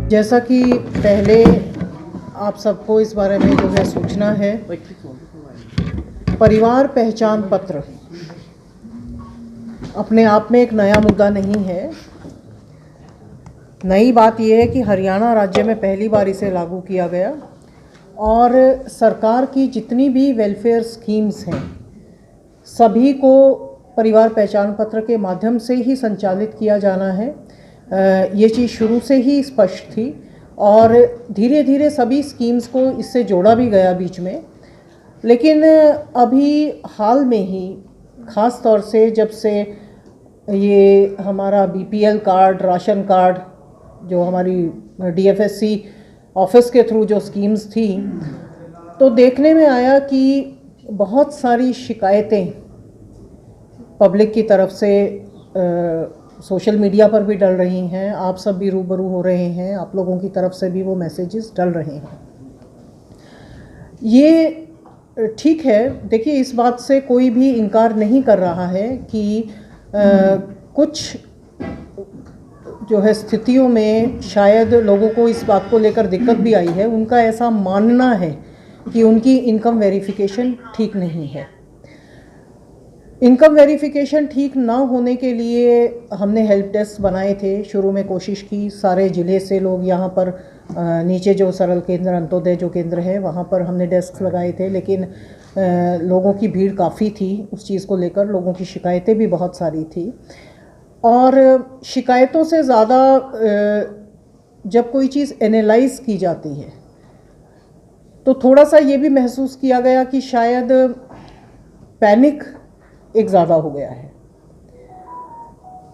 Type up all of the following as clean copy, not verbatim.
जैसा कि पहले आप सबको इस बारे में जो है सूचना है, परिवार पहचान पत्र अपने आप में एक नया मुद्दा नहीं है। नई बात यह है कि हरियाणा राज्य में पहली बार इसे लागू किया गया और सरकार की जितनी भी वेलफेयर स्कीम्स हैं सभी को परिवार पहचान पत्र के माध्यम से ही संचालित किया जाना है। ये चीज़ शुरू से ही स्पष्ट थी और धीरे धीरे सभी स्कीम्स को इससे जोड़ा भी गया बीच में। लेकिन अभी हाल में ही ख़ास तौर से जब से ये हमारा बीपीएल कार्ड, राशन कार्ड, जो हमारी डीएफएससी ऑफिस के थ्रू जो स्कीम्स थी, तो देखने में आया कि बहुत सारी शिकायतें पब्लिक की तरफ से सोशल मीडिया पर भी डल रही हैं। आप सब भी रूबरू हो रहे हैं, आप लोगों की तरफ से भी वो मैसेजेस डल रहे हैं। ये ठीक है। देखिए, इस बात से कोई भी इनकार नहीं कर रहा है कि कुछ जो है स्थितियों में शायद लोगों को इस बात को लेकर दिक्कत भी आई है। उनका ऐसा मानना है कि उनकी इनकम वेरिफिकेशन ठीक नहीं है। इनकम वेरिफिकेशन ठीक ना होने के लिए हमने हेल्प डेस्क बनाए थे। शुरू में कोशिश की, सारे ज़िले से लोग यहाँ पर नीचे जो सरल केंद्र, अंत्योदय जो केंद्र है, वहाँ पर हमने डेस्क लगाए थे। लेकिन लोगों की भीड़ काफ़ी थी उस चीज़ को लेकर, लोगों की शिकायतें भी बहुत सारी थी। और शिकायतों से ज़्यादा जब कोई चीज़ एनालाइज की जाती है तो थोड़ा सा ये भी महसूस किया गया कि शायद पैनिक एक ज़्यादा हो गया है।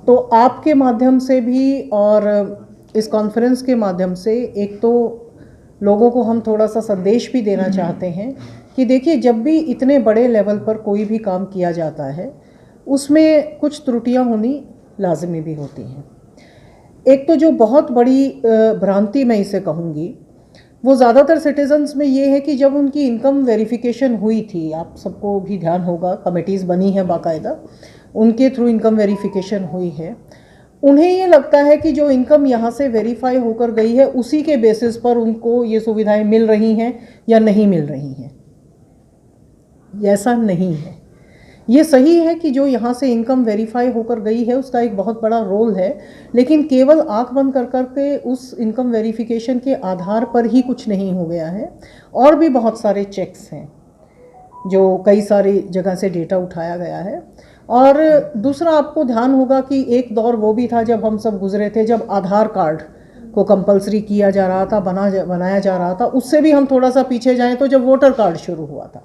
तो आपके माध्यम से भी और इस कॉन्फ्रेंस के माध्यम से एक तो लोगों को हम थोड़ा सा संदेश भी देना चाहते हैं कि देखिए, जब भी इतने बड़े लेवल पर कोई भी काम किया जाता है उसमें कुछ त्रुटियां होनी लाजमी भी होती हैं। एक तो जो बहुत बड़ी भ्रांति मैं इसे कहूँगी वो ज़्यादातर सिटीजन्स में ये है कि जब उनकी इनकम वेरिफिकेशन हुई थी, आप सबको भी ध्यान होगा, कमेटीज़ बनी हैं बाकायदा, उनके थ्रू इनकम वेरिफिकेशन हुई है, उन्हें ये लगता है कि जो इनकम यहाँ से वेरीफाई होकर गई है उसी के बेसिस पर उनको ये सुविधाएं मिल रही हैं या नहीं मिल रही हैं। ऐसा नहीं है। ये सही है कि जो यहाँ से इनकम वेरीफाई होकर गई है उसका एक बहुत बड़ा रोल है, लेकिन केवल आंख बंद कर करके उस इनकम वेरिफिकेशन के आधार पर ही कुछ नहीं हो गया है। और भी बहुत सारे चेक्स हैं जो कई सारी जगह से डेटा उठाया गया है। और दूसरा, आपको ध्यान होगा कि एक दौर वो भी था जब हम सब गुजरे थे, जब आधार कार्ड को कंपलसरी किया जा रहा था, बनाया जा रहा था। उससे भी हम थोड़ा सा पीछे जाएं तो जब वोटर कार्ड शुरू हुआ था,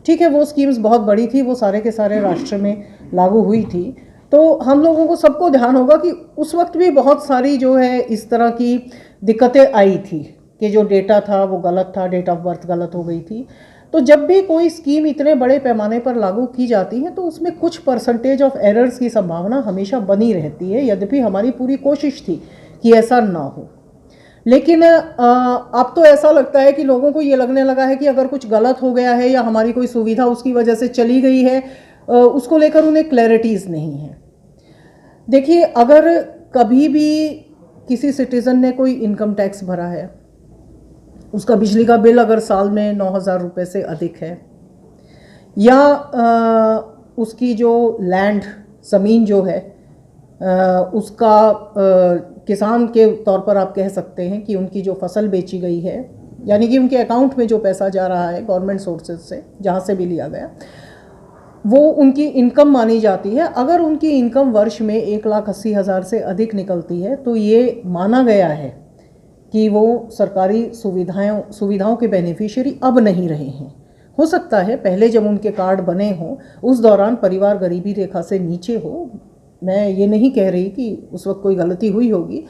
ठीक है, वो स्कीम्स बहुत बड़ी थी, वो सारे के सारे राष्ट्र में लागू हुई थी। तो हम लोगों को सबको ध्यान होगा कि उस वक्त भी बहुत सारी जो है इस तरह की दिक्कतें आई थी कि जो डेटा था वो गलत था, डेट ऑफ बर्थ गलत हो गई थी। तो जब भी कोई स्कीम इतने बड़े पैमाने पर लागू की जाती है तो उसमें कुछ परसेंटेज ऑफ एरर्स की संभावना हमेशा बनी रहती है, यद्यपि हमारी पूरी कोशिश थी कि ऐसा ना हो। लेकिन अब तो ऐसा लगता है कि लोगों को ये लगने लगा है कि अगर कुछ गलत हो गया है या हमारी कोई सुविधा उसकी वजह से चली गई है, उसको लेकर उन्हें क्लैरिटीज़ नहीं है। देखिए, अगर कभी भी किसी सिटीज़न ने कोई इनकम टैक्स भरा है, उसका बिजली का बिल अगर साल में 9,000 रुपये से अधिक है, या उसकी जो लैंड, ज़मीन जो है, उसका किसान के तौर पर आप कह सकते हैं कि उनकी जो फसल बेची गई है, यानी कि उनके अकाउंट में जो पैसा जा रहा है गवर्नमेंट सोर्सेज से, जहाँ से भी लिया गया, वो उनकी इनकम मानी जाती है। अगर उनकी इनकम वर्ष में 1,80,000 से अधिक निकलती है तो ये माना गया है कि वो सरकारी सुविधाओं के बेनिफिशियरी अब नहीं रहे हैं। हो सकता है पहले जब उनके कार्ड बने हों उस दौरान परिवार गरीबी रेखा से नीचे हो, मैं ये नहीं कह रही कि उस वक्त कोई गलती हुई होगी,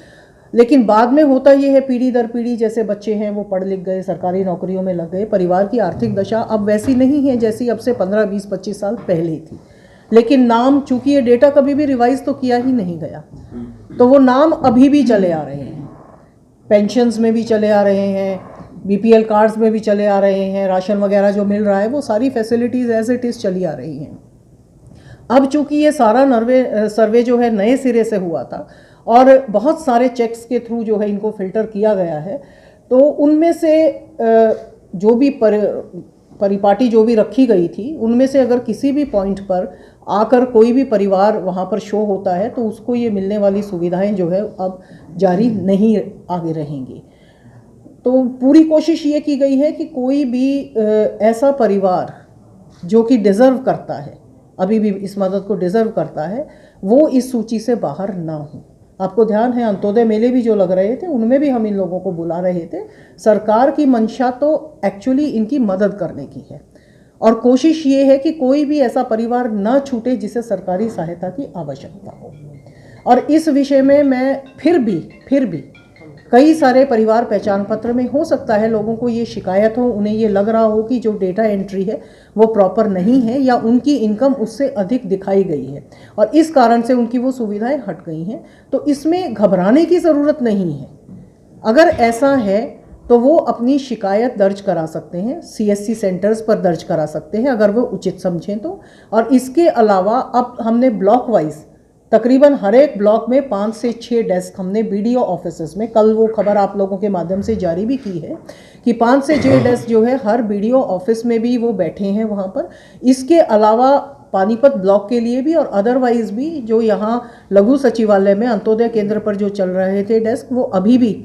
लेकिन बाद में होता ये है, पीढ़ी दर पीढ़ी जैसे बच्चे हैं वो पढ़ लिख गए, सरकारी नौकरियों में लग गए, परिवार की आर्थिक दशा अब वैसी नहीं है जैसी अब से 15, 20, 25 साल पहले थी। लेकिन नाम, चूंकि ये डेटा कभी भी रिवाइज तो किया ही नहीं गया, तो वो नाम अभी भी चले आ रहे हैं, पेंशन्स में भी चले आ रहे हैं, बीपीएल कार्ड्स में भी चले आ रहे हैं, राशन वगैरह जो मिल रहा है वो सारी फैसिलिटीज़ एज इट इज़ चली आ रही हैं। अब चूंकि ये सारा सर्वे जो है नए सिरे से हुआ था और बहुत सारे चेक्स के थ्रू जो है इनको फिल्टर किया गया है। तो उनमें से जो भी परिपाटी जो भी रखी गई थी, उनमें से अगर किसी भी पॉइंट पर आकर कोई भी परिवार वहाँ पर शो होता है तो उसको ये मिलने वाली सुविधाएं जो है अब जारी नहीं आगे रहेंगी। तो पूरी कोशिश ये की गई है कि कोई भी ऐसा परिवार जो कि डिज़र्व करता है, अभी भी इस मदद को डिज़र्व करता है, वो इस सूची से बाहर ना हो। आपको ध्यान है अंत्योदय मेले भी जो लग रहे थे उनमें भी हम इन लोगों को बुला रहे थे। सरकार की मंशा तो एक्चुअली इनकी मदद करने की है और कोशिश ये है कि कोई भी ऐसा परिवार न छूटे जिसे सरकारी सहायता की आवश्यकता हो। और इस विषय में मैं फिर भी कई सारे परिवार पहचान पत्र में हो सकता है लोगों को ये शिकायत हो, उन्हें ये लग रहा हो कि जो डेटा एंट्री है वो प्रॉपर नहीं है या उनकी इनकम उससे अधिक दिखाई गई है और इस कारण से उनकी वो सुविधाएं हट गई हैं। तो इसमें घबराने की ज़रूरत नहीं है। अगर ऐसा है तो वो अपनी शिकायत दर्ज करा सकते हैं, CSC सेंटर्स पर दर्ज करा सकते हैं अगर वो उचित समझें तो। और इसके अलावा अब हमने ब्लॉक वाइज तकरीबन हर एक ब्लॉक में 5 से 6 डेस्क हमने BDO ऑफिसेस में, कल वो खबर आप लोगों के माध्यम से जारी भी की है कि 5 से 6 डेस्क जो है हर BDO ऑफिस में भी वो बैठे हैं वहाँ पर। इसके अलावा पानीपत ब्लॉक के लिए भी और अदरवाइज भी जो यहाँ लघु सचिवालय में अंत्योदय केंद्र पर जो चल रहे थे डेस्क, वो अभी भी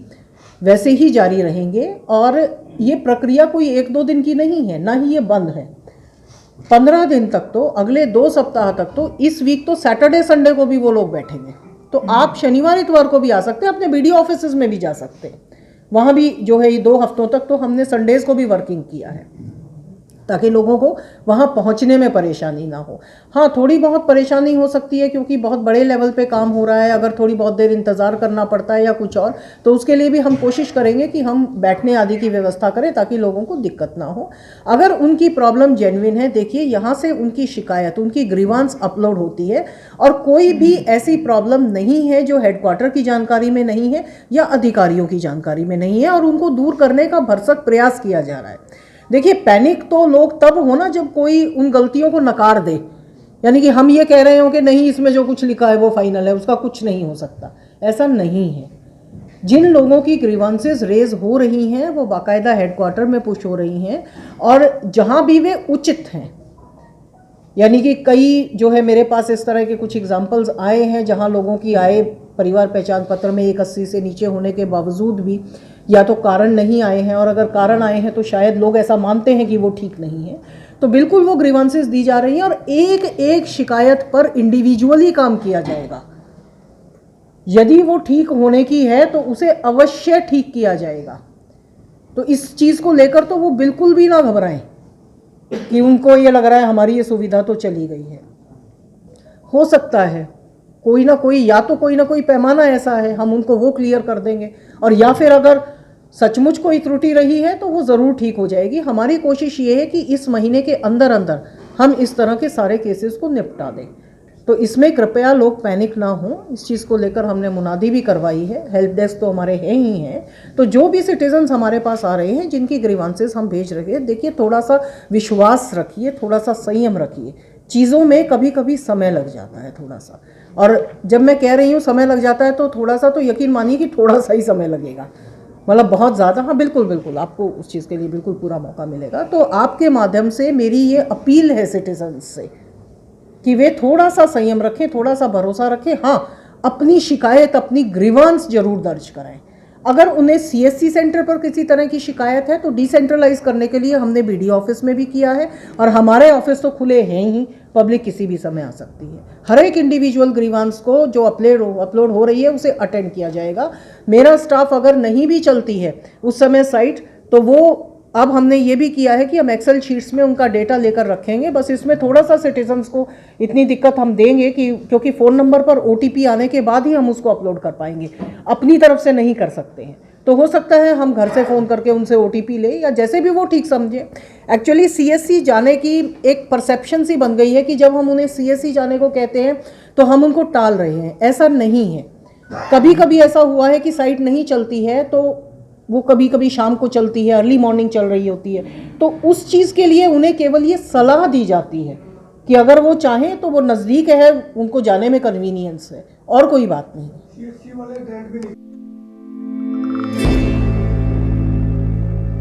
वैसे ही जारी रहेंगे। और ये प्रक्रिया कोई 1-2 दिन की नहीं है, ना ही ये बंद है। 15 दिन तक तो, अगले 2 सप्ताह तक तो, इस वीक तो सैटरडे संडे को भी वो लोग बैठेंगे। तो आप शनिवार इतवार को भी आ सकते हैं, अपने BDO ऑफिस में भी जा सकते हैं। वहाँ भी जो है ये 2 हफ्तों तक तो हमने संडेज़ को भी वर्किंग किया है ताकि लोगों को वहाँ पहुँचने में परेशानी ना हो। हाँ, थोड़ी बहुत परेशानी हो सकती है क्योंकि बहुत बड़े लेवल पे काम हो रहा है, अगर थोड़ी बहुत देर इंतज़ार करना पड़ता है या कुछ और, तो उसके लिए भी हम कोशिश करेंगे कि हम बैठने आदि की व्यवस्था करें ताकि लोगों को दिक्कत ना हो। अगर उनकी प्रॉब्लम जेन्युइन है, देखिए यहाँ से उनकी शिकायत, उनकी ग्रीवांस अपलोड होती है और कोई भी ऐसी प्रॉब्लम नहीं है जो हेडक्वार्टर की जानकारी में नहीं है या अधिकारियों की जानकारी में नहीं है और उनको दूर करने का भरसक प्रयास किया जा रहा है। देखिए, पैनिक तो लोग तब हो ना जब कोई उन गलतियों को नकार दे, यानी कि हम ये कह रहे हो कि नहीं इसमें जो कुछ लिखा है वो फाइनल है, उसका कुछ नहीं हो सकता। ऐसा नहीं है। जिन लोगों की ग्रीवांसेस रेज हो रही हैं वो बाकायदा हेडक्वार्टर में पुश हो रही हैं और जहां भी वे उचित हैं, यानी कि कई जो है मेरे पास इस तरह के कुछ एग्जाम्पल्स आए हैं जहां लोगों की आय परिवार पहचान पत्र में 180 से नीचे होने के बावजूद भी या तो कारण नहीं आए हैं और अगर कारण आए हैं तो शायद लोग ऐसा मानते हैं कि वो ठीक नहीं है, तो बिल्कुल वो ग्रीवांसेस दी जा रही हैं और एक एक शिकायत पर इंडिविजुअली काम किया जाएगा। यदि वो ठीक होने की है तो उसे अवश्य ठीक किया जाएगा। तो इस चीज़ को लेकर तो वो बिल्कुल भी ना घबराएं कि उनको ये लग रहा है हमारी ये सुविधा तो चली गई है। हो सकता है कोई ना कोई, या तो कोई ना कोई पैमाना ऐसा है, हम उनको वो क्लियर कर देंगे, और या फिर अगर सचमुच कोई त्रुटि रही है तो वो ज़रूर ठीक हो जाएगी। हमारी कोशिश ये है कि इस महीने के अंदर अंदर हम इस तरह के सारे केसेस को निपटा दें। तो इसमें कृपया लोग पैनिक ना हों। इस चीज़ को लेकर हमने मुनादी भी करवाई है, हेल्प डेस्क तो हमारे हैं ही हैं। तो जो भी सिटीजन्स हमारे पास आ रहे हैं जिनकी ग्रीवांसेस हम भेज रहे हैं, देखिए थोड़ा सा विश्वास रखिए, थोड़ा सा संयम रखिए। चीज़ों में कभी कभी समय लग जाता है थोड़ा सा, और जब मैं कह रही हूँ समय लग जाता है तो थोड़ा सा तो यकीन मानिए कि थोड़ा सा ही समय लगेगा, मतलब बहुत ज़्यादा। हाँ बिल्कुल बिल्कुल, आपको उस चीज़ के लिए बिल्कुल पूरा मौका मिलेगा। तो आपके माध्यम से मेरी ये अपील है सिटीजन्स से कि वे थोड़ा सा संयम रखें, थोड़ा सा भरोसा रखें। हाँ, अपनी शिकायत, अपनी ग्रीवांस जरूर दर्ज कराएं। अगर उन्हें CSC सेंटर पर किसी तरह की शिकायत है तो डिसेंट्रलाइज करने के लिए हमने BDO ऑफिस में भी किया है और हमारे ऑफिस तो खुले हैं ही, पब्लिक किसी भी समय आ सकती है। हर एक इंडिविजुअल ग्रीवांस को जो अपलोड हो रही है उसे अटेंड किया जाएगा। मेरा स्टाफ अगर नहीं भी चलती है उस समय साइट, तो वो अब हमने ये भी किया है कि हम एक्सेल शीट्स में उनका डेटा लेकर रखेंगे। बस इसमें थोड़ा सा सिटीजन्स को इतनी दिक्कत हम देंगे कि क्योंकि फ़ोन नंबर पर OTP आने के बाद ही हम उसको अपलोड कर पाएंगे, अपनी तरफ से नहीं कर सकते हैं। तो हो सकता है हम घर से फ़ोन करके उनसे OTP ले, या जैसे भी वो ठीक समझे। एक्चुअली CSC जाने की एक परसेप्शन सी बन गई है कि जब हम उन्हें CSC जाने को कहते हैं तो हम उनको टाल रहे हैं। ऐसा नहीं है। कभी कभी ऐसा हुआ है कि साइट नहीं चलती है तो वो कभी कभी शाम को चलती है, अर्ली मॉर्निंग चल रही होती है, तो उस चीज़ के लिए उन्हें केवल ये सलाह दी जाती है कि अगर वो चाहें तो वो नज़दीक है, उनको जाने में कन्वीनियंस है, और कोई बात नहीं। CSC वाले ग्रांट भी नहीं